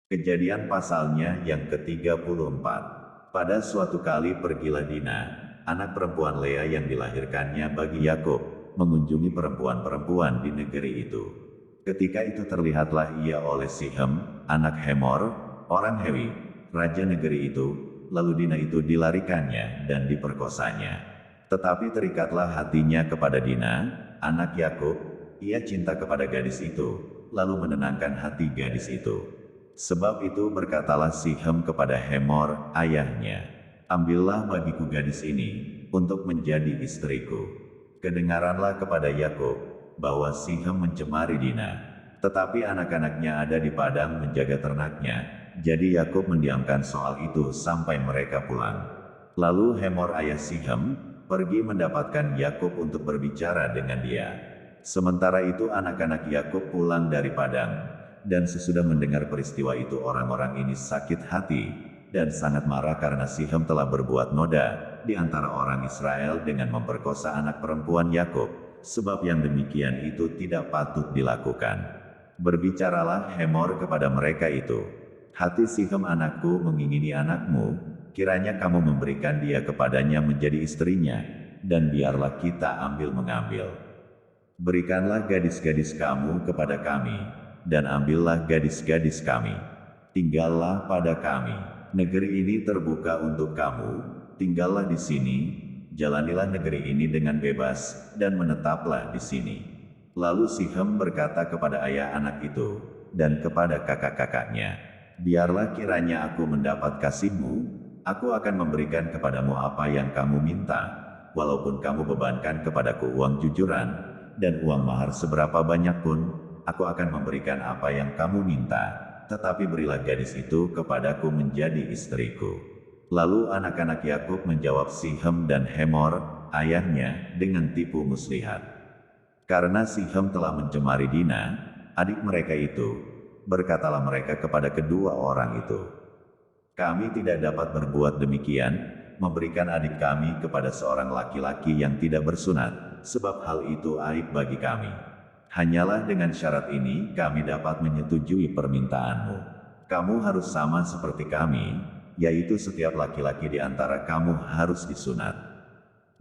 Kejadian pasalnya yang ke-34. Pada suatu kali pergilah Dina, anak perempuan Lea yang dilahirkannya bagi Yakub, mengunjungi perempuan-perempuan di negeri itu. Ketika itu terlihatlah ia oleh Sihem, anak Hemor, orang Hewi, raja negeri itu, lalu Dina itu dilarikannya dan diperkosanya. Tetapi terikatlah hatinya kepada Dina, anak Yakub, ia cinta kepada gadis itu, lalu menenangkan hati gadis itu. Sebab itu berkatalah Sihem kepada Hemor, ayahnya, ambillah bagiku gadis ini, untuk menjadi istriku. Kedengaranlah kepada Yakub, bahwa Sihem mencemari Dina. Tetapi anak-anaknya ada di padang menjaga ternaknya, jadi Yakub mendiamkan soal itu sampai mereka pulang. Lalu Hemor ayah Sihem, pergi mendapatkan Yakub untuk berbicara dengan dia. Sementara itu anak-anak Yakub pulang dari padang. Dan sesudah mendengar peristiwa itu orang-orang ini sakit hati, dan sangat marah karena Sihem telah berbuat noda di antara orang Israel dengan memperkosa anak perempuan Yakub, sebab yang demikian itu tidak patut dilakukan. Berbicaralah Hemor kepada mereka itu, hati Sihem anakku mengingini anakmu, kiranya kamu memberikan dia kepadanya menjadi istrinya, dan biarlah kita ambil-mengambil. Berikanlah gadis-gadis kamu kepada kami, dan ambillah gadis-gadis kami. Tinggallah pada kami. Negeri ini terbuka untuk kamu, tinggallah di sini, jalanilah negeri ini dengan bebas, dan menetaplah di sini. Lalu Sihem berkata kepada ayah anak itu, dan kepada kakak-kakaknya, biarlah kiranya aku mendapat kasihmu, aku akan memberikan kepadamu apa yang kamu minta, walaupun kamu bebankan kepadaku uang jujuran, dan uang mahar seberapa banyak pun, aku akan memberikan apa yang kamu minta, tetapi berilah gadis itu kepadaku menjadi istriku. Lalu anak-anak Yakub menjawab Sihem dan Hemor, ayahnya, dengan tipu muslihat. Karena Sihem telah mencemari Dina, adik mereka itu, berkatalah mereka kepada kedua orang itu, kami tidak dapat berbuat demikian, memberikan adik kami kepada seorang laki-laki yang tidak bersunat, sebab hal itu aib bagi kami. Hanyalah dengan syarat ini kami dapat menyetujui permintaanmu. Kamu harus sama seperti kami, yaitu setiap laki-laki di antara kamu harus disunat.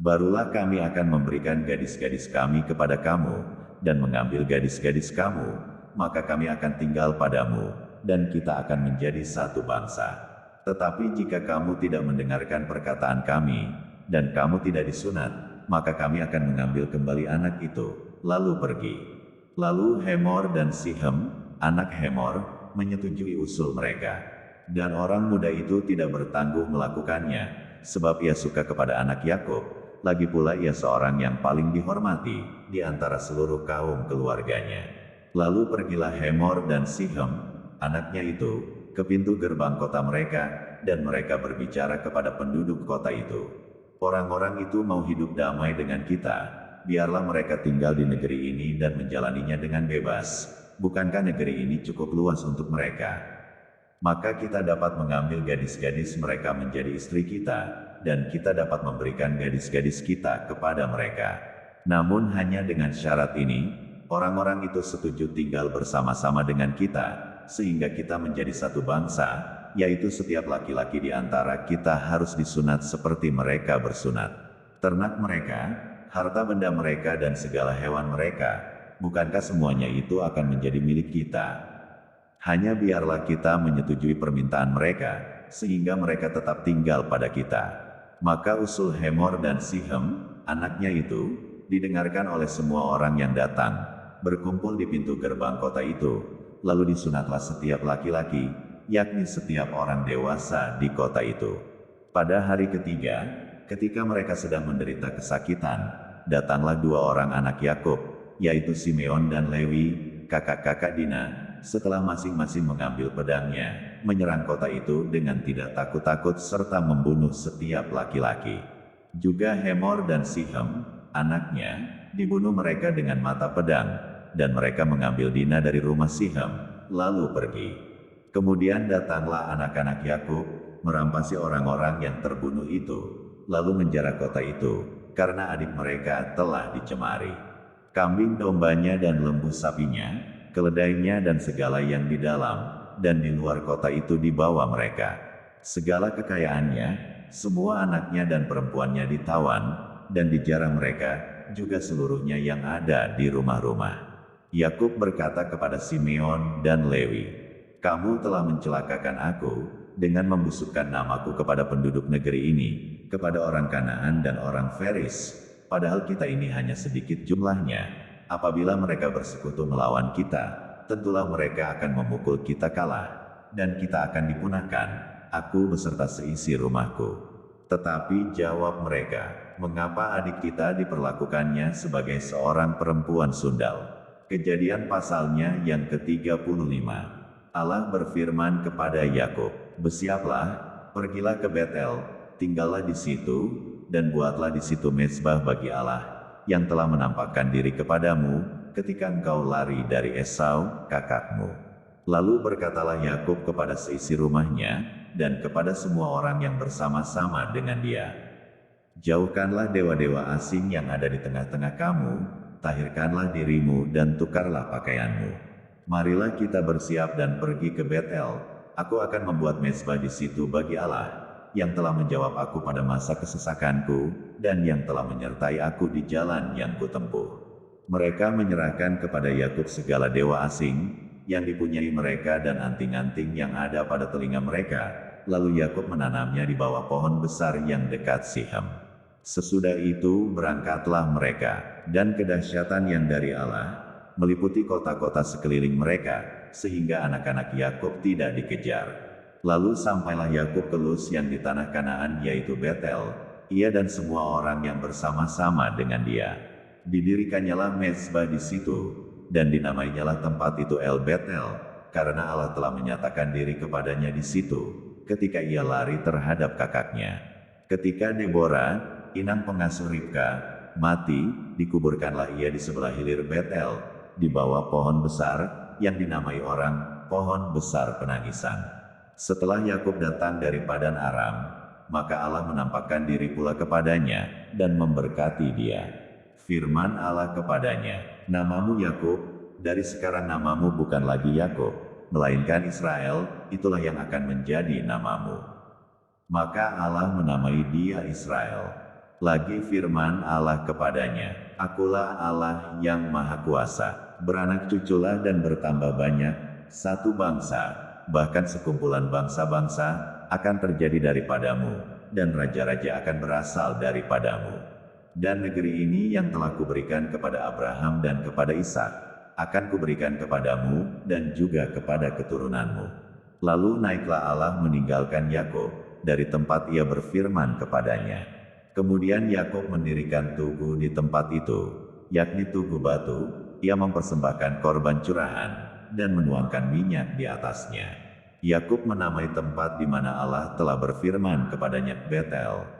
Barulah kami akan memberikan gadis-gadis kami kepada kamu, dan mengambil gadis-gadis kamu, maka kami akan tinggal padamu, dan kita akan menjadi satu bangsa. Tetapi jika kamu tidak mendengarkan perkataan kami, dan kamu tidak disunat, maka kami akan mengambil kembali anak itu, lalu pergi. Lalu Hemor dan Sihem, anak Hemor, menyetujui usul mereka. Dan orang muda itu tidak bertangguh melakukannya, sebab ia suka kepada anak Yakub, lagi pula ia seorang yang paling dihormati di antara seluruh kaum keluarganya. Lalu pergilah Hemor dan Sihem, anaknya itu, ke pintu gerbang kota mereka, dan mereka berbicara kepada penduduk kota itu. Orang-orang itu mau hidup damai dengan kita. Biarlah mereka tinggal di negeri ini dan menjalaninya dengan bebas. Bukankah negeri ini cukup luas untuk mereka? Maka kita dapat mengambil gadis-gadis mereka menjadi istri kita, dan kita dapat memberikan gadis-gadis kita kepada mereka. Namun hanya dengan syarat ini, orang-orang itu setuju tinggal bersama-sama dengan kita, sehingga kita menjadi satu bangsa, yaitu setiap laki-laki di antara kita harus disunat seperti mereka bersunat. Ternak mereka, harta benda mereka dan segala hewan mereka, bukankah semuanya itu akan menjadi milik kita? Hanya biarlah kita menyetujui permintaan mereka, sehingga mereka tetap tinggal pada kita. Maka usul Hemor dan Sihem, anaknya itu, didengarkan oleh semua orang yang datang, berkumpul di pintu gerbang kota itu, lalu disunatlah setiap laki-laki, yakni setiap orang dewasa di kota itu. Pada hari ketiga, ketika mereka sedang menderita kesakitan, datanglah dua orang anak Yakub, yaitu Simeon dan Lewi, kakak-kakak Dina, setelah masing-masing mengambil pedangnya, menyerang kota itu dengan tidak takut-takut serta membunuh setiap laki-laki. Juga Hemor dan Sihem, anaknya, dibunuh mereka dengan mata pedang, dan mereka mengambil Dina dari rumah Sihem, lalu pergi. Kemudian datanglah anak-anak Yakub, merampasi orang-orang yang terbunuh itu, lalu menjara kota itu, karena adik mereka telah dicemari. Kambing dombanya dan lembu sapinya, keledainya dan segala yang di dalam, dan di luar kota itu dibawa mereka. Segala kekayaannya, semua anaknya dan perempuannya ditawan, dan dijarah mereka, juga seluruhnya yang ada di rumah-rumah. Yakub berkata kepada Simeon dan Lewi, "Kamu telah mencelakakan aku, dengan membusukkan namaku kepada penduduk negeri ini, kepada orang Kanaan dan orang Feris, padahal kita ini hanya sedikit jumlahnya. Apabila mereka bersekutu melawan kita, tentulah mereka akan memukul kita kalah, dan kita akan dipunahkan, aku beserta seisi rumahku." Tetapi jawab mereka, "Mengapa adik kita diperlakukannya sebagai seorang perempuan sundal?" Kejadian pasalnya yang ke-35. Allah berfirman kepada Yakub, "Bersiaplah, pergilah ke Betel, tinggallah di situ, dan buatlah di situ mezbah bagi Allah, yang telah menampakkan diri kepadamu, ketika engkau lari dari Esau, kakakmu." Lalu berkatalah Yakub kepada seisi rumahnya, dan kepada semua orang yang bersama-sama dengan dia, "Jauhkanlah dewa-dewa asing yang ada di tengah-tengah kamu, tahirkanlah dirimu dan tukarlah pakaianmu. Marilah kita bersiap dan pergi ke Betel. Aku akan membuat mezbah di situ bagi Allah, yang telah menjawab aku pada masa kesesakanku, dan yang telah menyertai aku di jalan yang kutempuh." Mereka menyerahkan kepada Yakub segala dewa asing, yang dipunyai mereka dan anting-anting yang ada pada telinga mereka, lalu Yakub menanamnya di bawah pohon besar yang dekat Sichem. Sesudah itu berangkatlah mereka, dan kedahsyatan yang dari Allah meliputi kota-kota sekeliling mereka, sehingga anak-anak Yakub tidak dikejar. Lalu sampailah Yakub ke Luz yang di tanah Kanaan, yaitu Betel, ia dan semua orang yang bersama-sama dengan dia. Didirikannya mezbah di situ, dan dinamainyalah tempat itu El Betel, karena Allah telah menyatakan diri kepadanya di situ, ketika ia lari terhadap kakaknya. Ketika Deborah, inang pengasuh Ribka, mati, dikuburkanlah ia di sebelah hilir Betel, di bawah pohon besar, yang dinamai orang, pohon besar penangisan. Setelah Yakub datang dari Padan Aram, maka Allah menampakkan diri pula kepadanya, dan memberkati dia. Firman Allah kepadanya, "Namamu Yakub, dari sekarang namamu bukan lagi Yakub, melainkan Israel, itulah yang akan menjadi namamu." Maka Allah menamai dia Israel. Lagi firman Allah kepadanya, "Akulah Allah yang Maha Kuasa, beranak cuculah dan bertambah banyak, satu bangsa, bahkan sekumpulan bangsa-bangsa, akan terjadi daripadamu, dan raja-raja akan berasal daripadamu. Dan negeri ini yang telah kuberikan kepada Abraham dan kepada Ishak, akan kuberikan kepadamu, dan juga kepada keturunanmu." Lalu naiklah Allah meninggalkan Yakub, dari tempat ia berfirman kepadanya. Kemudian Yakub mendirikan tugu di tempat itu, yakni tugu batu, ia mempersembahkan korban curahan, dan menuangkan minyak di atasnya. Yakub menamai tempat di mana Allah telah berfirman kepadanya Betel.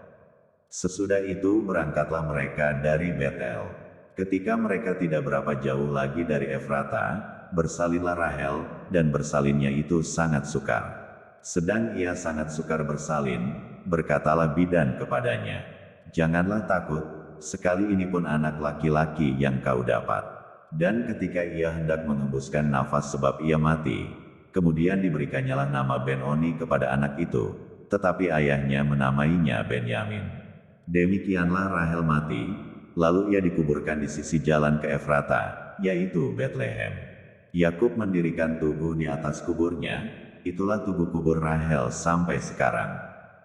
Sesudah itu berangkatlah mereka dari Betel. Ketika mereka tidak berapa jauh lagi dari Efrata, bersalinlah Rahel, dan bersalinnya itu sangat sukar. Sedang ia sangat sukar bersalin, berkatalah bidan kepadanya, "Janganlah takut, sekali ini pun anak laki-laki yang kau dapat." Dan ketika ia hendak mengembuskan nafas sebab ia mati, kemudian diberikannya nama Ben-Oni kepada anak itu, tetapi ayahnya menamainya Benyamin. Demikianlah Rahel mati, lalu ia dikuburkan di sisi jalan ke Efrata, yaitu Betlehem. Yakub mendirikan tugu di atas kuburnya, itulah tugu kubur Rahel sampai sekarang.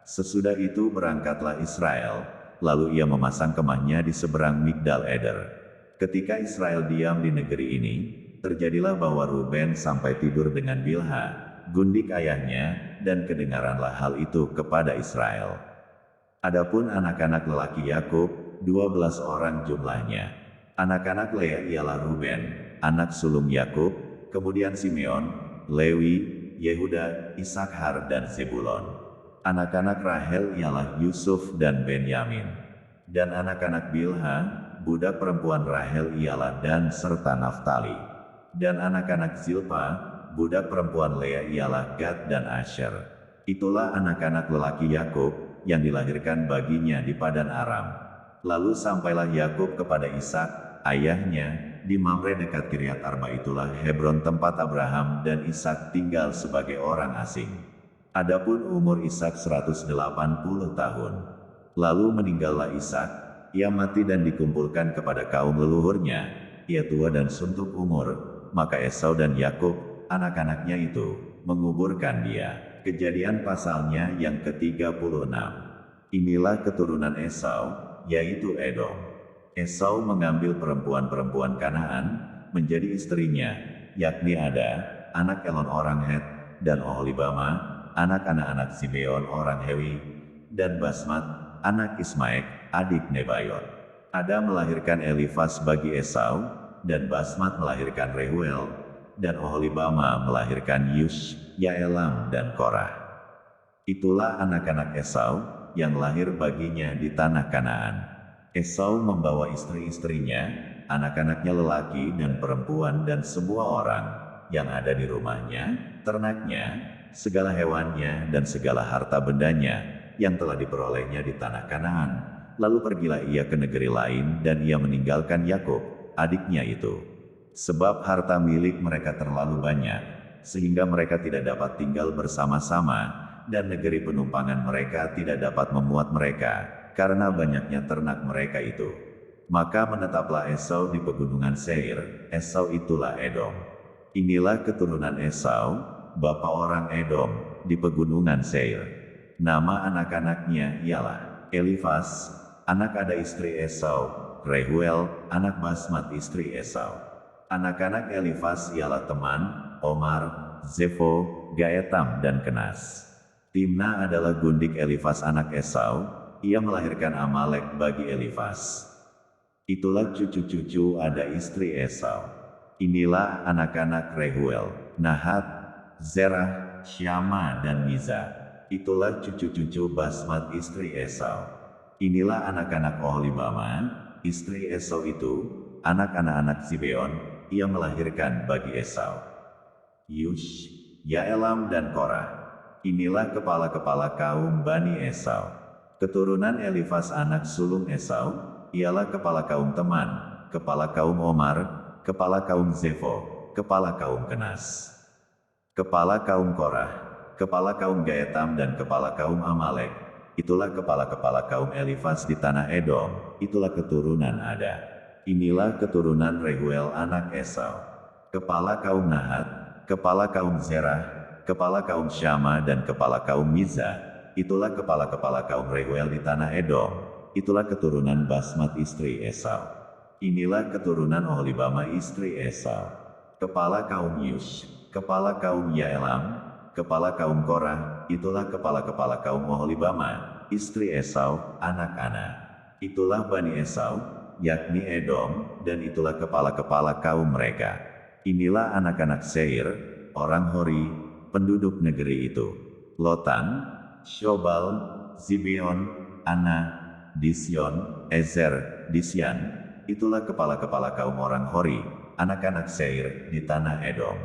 Sesudah itu berangkatlah Israel, lalu ia memasang kemahnya di seberang Migdal Eder. Ketika Israel diam di negeri ini, terjadilah bahwa Ruben sampai tidur dengan Bilha, gundik ayahnya, dan kedengaranlah hal itu kepada Israel. Adapun anak-anak lelaki Yakub, 12 orang jumlahnya. Anak-anak Lea ialah Ruben, anak sulung Yakub, kemudian Simeon, Lewi, Yehuda, Isakhar dan Zebulon. Anak-anak Rahel ialah Yusuf dan Benyamin. Dan anak-anak Bilha, budak perempuan Rahel ialah Dan serta Naftali. Dan anak-anak Zilpa, budak perempuan Lea ialah Gad dan Asher. Itulah anak-anak lelaki Yakub, yang dilahirkan baginya di Padan Aram. Lalu sampailah Yakub kepada Ishak, ayahnya, di Mamre dekat Kiryat Arba itulah Hebron tempat Abraham dan Ishak tinggal sebagai orang asing. Adapun umur Ishak 180 tahun. Lalu meninggallah Ishak, ia mati dan dikumpulkan kepada kaum leluhurnya, ia tua dan suntuk umur, maka Esau dan Yakub, anak-anaknya itu, menguburkan dia. Kejadian pasalnya yang ke-36. Inilah keturunan Esau, yaitu Edom. Esau mengambil perempuan-perempuan Kanaan, menjadi istrinya, yakni Ada, anak Elon orang Het, dan Oholibama, anak anak-anak Sibeon orang Hewi, dan Basmat, anak Ismaek, adik Nebayot. Ada melahirkan Elifas bagi Esau, dan Basmat melahirkan Reuel, dan Oholibama melahirkan Yus, Yaelam dan Korah. Itulah anak-anak Esau, yang lahir baginya di tanah Kanaan. Esau membawa istri-istrinya, anak-anaknya lelaki dan perempuan dan semua orang, yang ada di rumahnya, ternaknya, segala hewannya dan segala harta bendanya, yang telah diperolehnya di tanah Kanaan. Lalu pergilah ia ke negeri lain dan ia meninggalkan Yakub, adiknya itu. Sebab harta milik mereka terlalu banyak, sehingga mereka tidak dapat tinggal bersama-sama, dan negeri penumpangan mereka tidak dapat memuat mereka, karena banyaknya ternak mereka itu. Maka menetaplah Esau di pegunungan Seir, Esau itulah Edom. Inilah keturunan Esau, bapa orang Edom, di pegunungan Seir. Nama anak-anaknya ialah Elifas, anak Ada istri Esau, Reuel, anak Basmat istri Esau. Anak-anak Elifas ialah Teman, Omar, Zefo, Gaetam dan Kenas. Timna adalah gundik Elifas anak Esau, ia melahirkan Amalek bagi Elifas. Itulah cucu-cucu Ada istri Esau. Inilah anak-anak Reuel, Nahat, Zerah, Syama dan Miza. Itulah cucu-cucu Basmat istri Esau. Inilah anak-anak Oholibama, istri Esau itu, anak-anak Sibeon, ia melahirkan bagi Esau. Yus, Yaelam dan Korah. Inilah kepala-kepala kaum Bani Esau. Keturunan Elifas anak sulung Esau, ialah kepala kaum Teman, kepala kaum Omar, kepala kaum Zefo, kepala kaum Kenas. Kepala kaum Korah, kepala kaum Gaetam dan kepala kaum Amalek. Itulah kepala-kepala kaum Elifas di tanah Edom, itulah keturunan Ada. Inilah keturunan Reuel anak Esau. Kepala kaum Nahat, kepala kaum Zerah, kepala kaum Syama dan kepala kaum Miza, itulah kepala-kepala kaum Reuel di tanah Edom, itulah keturunan Basmat istri Esau. Inilah keturunan Oholibama istri Esau. Kepala kaum Yus, kepala kaum Yaelam, kepala kaum Korah, itulah kepala-kepala kaum Oholibama, istri Esau, anak Ana. Itulah Bani Esau, yakni Edom, dan itulah kepala-kepala kaum mereka. Inilah anak-anak Seir, orang Hori, penduduk negeri itu. Lotan, Shobal, Zibeon, Ana, Disyon, Ezer, Disyan, itulah kepala-kepala kaum orang Hori, anak-anak Seir, di tanah Edom.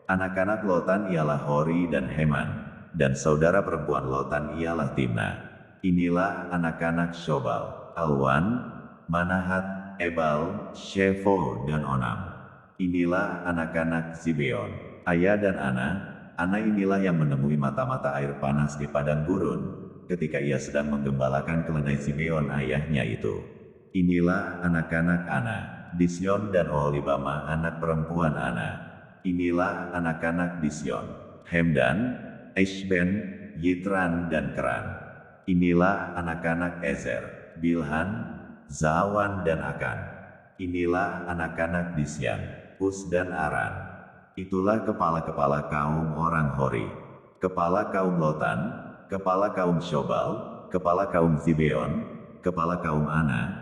Anak-anak Lotan ialah Hori dan Heman, dan saudara perempuan Lotan ialah Timna. Inilah anak-anak Shobal, Alwan, Manahat, Ebal, Shefo dan Onam. Inilah anak-anak Zibeon, Aya dan Ana. Ana inilah yang menemui mata-mata air panas di padang gurun, ketika ia sedang menggembalakan keledai Zibeon ayahnya itu. Inilah anak-anak Ana, Disyon dan Oholibama anak perempuan Ana. Inilah anak-anak Disyon, Hemdan, Eshben, Yitran dan Keran. Inilah anak-anak Ezer, Bilhan, Zawan dan Akan. Inilah anak-anak Disyan, Us dan Aran. Itulah kepala-kepala kaum orang Hori. Kepala kaum Lotan, kepala kaum Shobal, kepala kaum Zibeon, kepala kaum Ana,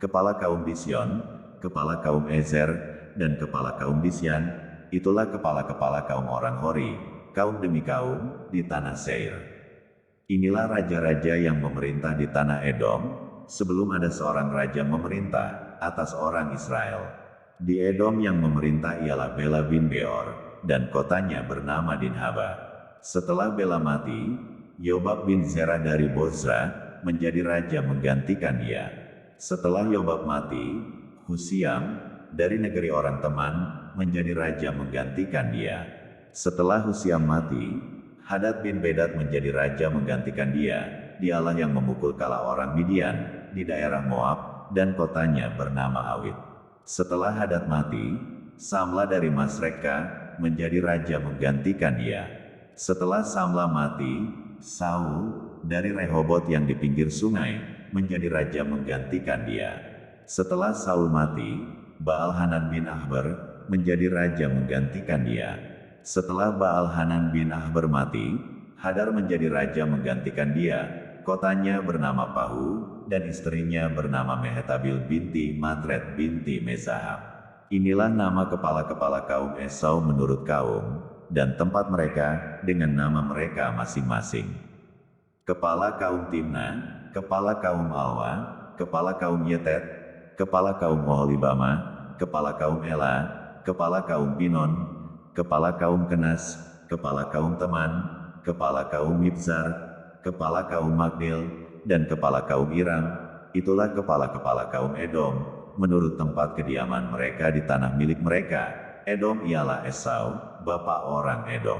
kepala kaum Disyon, kepala kaum Ezer, dan kepala kaum Disyan. Itulah kepala-kepala kaum orang Hori, kaum demi kaum, di tanah Seir. Inilah raja-raja yang memerintah di tanah Edom, sebelum ada seorang raja memerintah atas orang Israel. Di Edom yang memerintah ialah Bela bin Beor, dan kotanya bernama Dinhaba. Setelah Bela mati, Yobab bin Zerah dari Bozra menjadi raja menggantikan dia. Setelah Yobab mati, Husiam, dari negeri orang teman, menjadi raja menggantikan dia. Setelah Husyam mati, Hadad bin Bedad menjadi raja menggantikan dia. Dialah yang memukul kala orang Midian di daerah Moab, dan kotanya bernama Awit. Setelah Hadad mati, Samla dari Masreka menjadi raja menggantikan dia. Setelah Samla mati, Saul dari Rehobot yang di pinggir sungai menjadi raja menggantikan dia. Setelah Saul mati, Baal-Hanan bin Ahbar menjadi raja menggantikan dia. Setelah Baal-Hanan bin Ahbar mati, Hadar menjadi raja menggantikan dia. Kotanya bernama Pahu, dan istrinya bernama Mehetabil binti Matred binti Mezahab. Inilah nama kepala-kepala kaum Esau menurut kaum, dan tempat mereka dengan nama mereka masing-masing. Kepala kaum Timna, kepala kaum Alwa, kepala kaum Yetet, kepala kaum Oholibama, kepala kaum Ela, kepala kaum Pinon, kepala kaum Kenas, kepala kaum Teman, kepala kaum Mibzar, kepala kaum Magdil, dan kepala kaum Iram. Itulah kepala-kepala kaum Edom, menurut tempat kediaman mereka di tanah milik mereka. Edom ialah Esau, bapa orang Edom.